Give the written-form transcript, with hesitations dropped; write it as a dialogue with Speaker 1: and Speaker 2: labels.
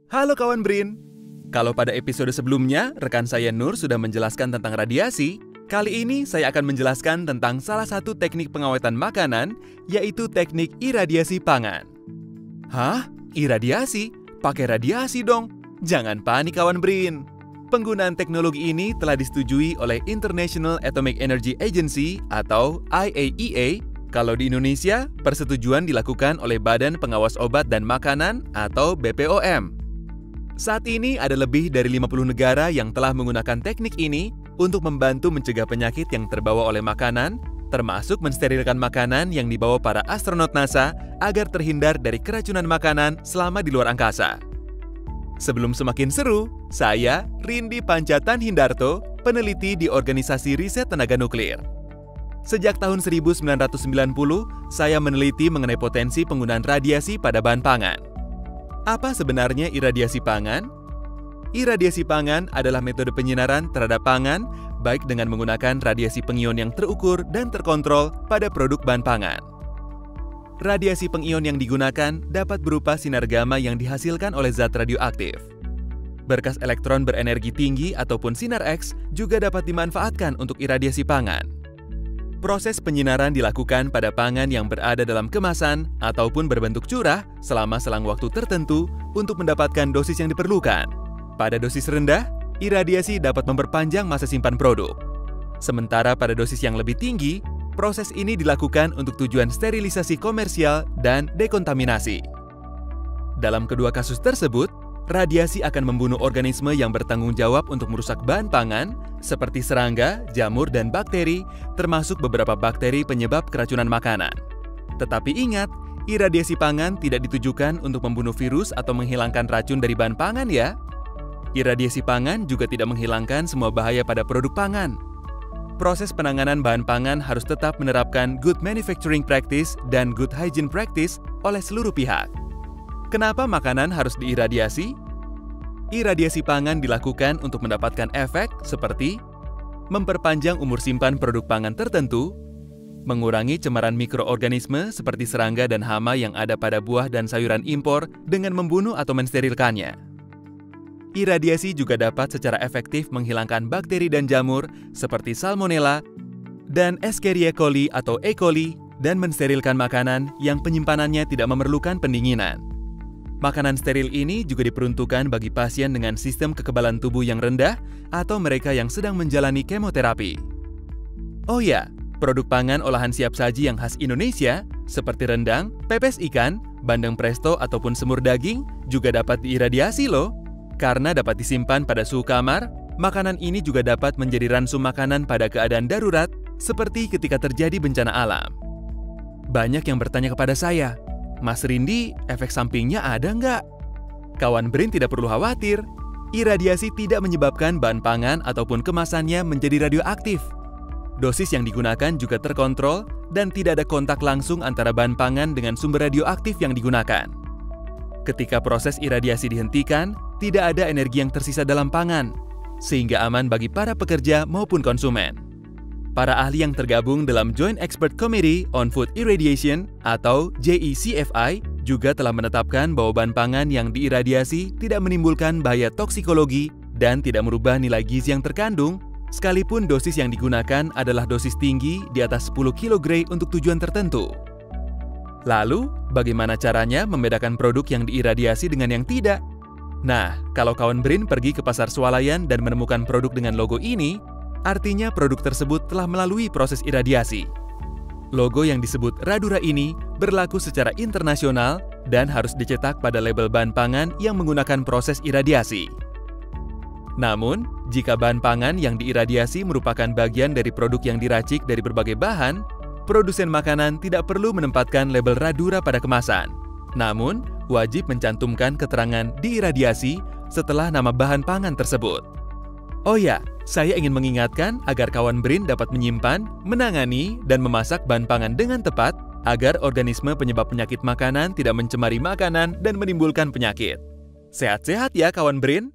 Speaker 1: Halo kawan Brin. Kalau pada episode sebelumnya, rekan saya Nur sudah menjelaskan tentang radiasi, kali ini saya akan menjelaskan tentang salah satu teknik pengawetan makanan, yaitu teknik iradiasi pangan. Hah? Iradiasi? Pakai radiasi dong? Jangan panik kawan Brin. Penggunaan teknologi ini telah disetujui oleh International Atomic Energy Agency atau IAEA. Kalau di Indonesia, persetujuan dilakukan oleh Badan Pengawas Obat dan Makanan atau BPOM. Saat ini ada lebih dari 50 negara yang telah menggunakan teknik ini untuk membantu mencegah penyakit yang terbawa oleh makanan, termasuk mensterilkan makanan yang dibawa para astronot NASA agar terhindar dari keracunan makanan selama di luar angkasa. Sebelum semakin seru, saya Rindi Pancatan Hindarto, peneliti di Organisasi Riset Tenaga Nuklir. Sejak tahun 1990, saya meneliti mengenai potensi penggunaan radiasi pada bahan pangan. Apa sebenarnya iradiasi pangan? Iradiasi pangan adalah metode penyinaran terhadap pangan, baik dengan menggunakan radiasi pengion yang terukur dan terkontrol pada produk bahan pangan. Radiasi pengion yang digunakan dapat berupa sinar gamma yang dihasilkan oleh zat radioaktif. Berkas elektron berenergi tinggi ataupun sinar X juga dapat dimanfaatkan untuk iradiasi pangan. Proses penyinaran dilakukan pada pangan yang berada dalam kemasan ataupun berbentuk curah selama selang waktu tertentu untuk mendapatkan dosis yang diperlukan. Pada dosis rendah, iradiasi dapat memperpanjang masa simpan produk. Sementara pada dosis yang lebih tinggi, proses ini dilakukan untuk tujuan sterilisasi komersial dan dekontaminasi. Dalam kedua kasus tersebut, radiasi akan membunuh organisme yang bertanggung jawab untuk merusak bahan pangan, seperti serangga, jamur, dan bakteri, termasuk beberapa bakteri penyebab keracunan makanan. Tetapi ingat, iradiasi pangan tidak ditujukan untuk membunuh virus atau menghilangkan racun dari bahan pangan ya. Iradiasi pangan juga tidak menghilangkan semua bahaya pada produk pangan. Proses penanganan bahan pangan harus tetap menerapkan good manufacturing practice dan good hygiene practice oleh seluruh pihak. Kenapa makanan harus diiradiasi? Iradiasi pangan dilakukan untuk mendapatkan efek seperti memperpanjang umur simpan produk pangan tertentu, mengurangi cemaran mikroorganisme seperti serangga dan hama yang ada pada buah dan sayuran impor dengan membunuh atau mensterilkannya. Iradiasi juga dapat secara efektif menghilangkan bakteri dan jamur seperti Salmonella dan Escherichia coli atau E. coli dan mensterilkan makanan yang penyimpanannya tidak memerlukan pendinginan. Makanan steril ini juga diperuntukkan bagi pasien dengan sistem kekebalan tubuh yang rendah atau mereka yang sedang menjalani kemoterapi. Oh ya, produk pangan olahan siap saji yang khas Indonesia seperti rendang, pepes ikan, bandeng presto ataupun semur daging juga dapat diiradiasi loh. Karena dapat disimpan pada suhu kamar, makanan ini juga dapat menjadi ransum makanan pada keadaan darurat seperti ketika terjadi bencana alam. Banyak yang bertanya kepada saya, Mas Rindi, efek sampingnya ada nggak? Kawan Brin tidak perlu khawatir. Iradiasi tidak menyebabkan bahan pangan ataupun kemasannya menjadi radioaktif. Dosis yang digunakan juga terkontrol dan tidak ada kontak langsung antara bahan pangan dengan sumber radioaktif yang digunakan. Ketika proses iradiasi dihentikan, tidak ada energi yang tersisa dalam pangan, sehingga aman bagi para pekerja maupun konsumen. Para ahli yang tergabung dalam Joint Expert Committee on Food Irradiation atau JECFI juga telah menetapkan bahwa bahan pangan yang diiradiasi tidak menimbulkan bahaya toksikologi dan tidak merubah nilai gizi yang terkandung, sekalipun dosis yang digunakan adalah dosis tinggi di atas 10 kg untuk tujuan tertentu. Lalu, bagaimana caranya membedakan produk yang diiradiasi dengan yang tidak? Nah, kalau kawan Brin pergi ke pasar swalayan dan menemukan produk dengan logo ini, artinya produk tersebut telah melalui proses iradiasi. Logo yang disebut Radura ini berlaku secara internasional dan harus dicetak pada label bahan pangan yang menggunakan proses iradiasi. Namun, jika bahan pangan yang diiradiasi merupakan bagian dari produk yang diracik dari berbagai bahan, produsen makanan tidak perlu menempatkan label Radura pada kemasan. Namun, wajib mencantumkan keterangan diiradiasi setelah nama bahan pangan tersebut. Oh ya, saya ingin mengingatkan agar kawan Brin dapat menyimpan, menangani, dan memasak bahan pangan dengan tepat agar organisme penyebab penyakit makanan tidak mencemari makanan dan menimbulkan penyakit. Sehat-sehat ya kawan Brin!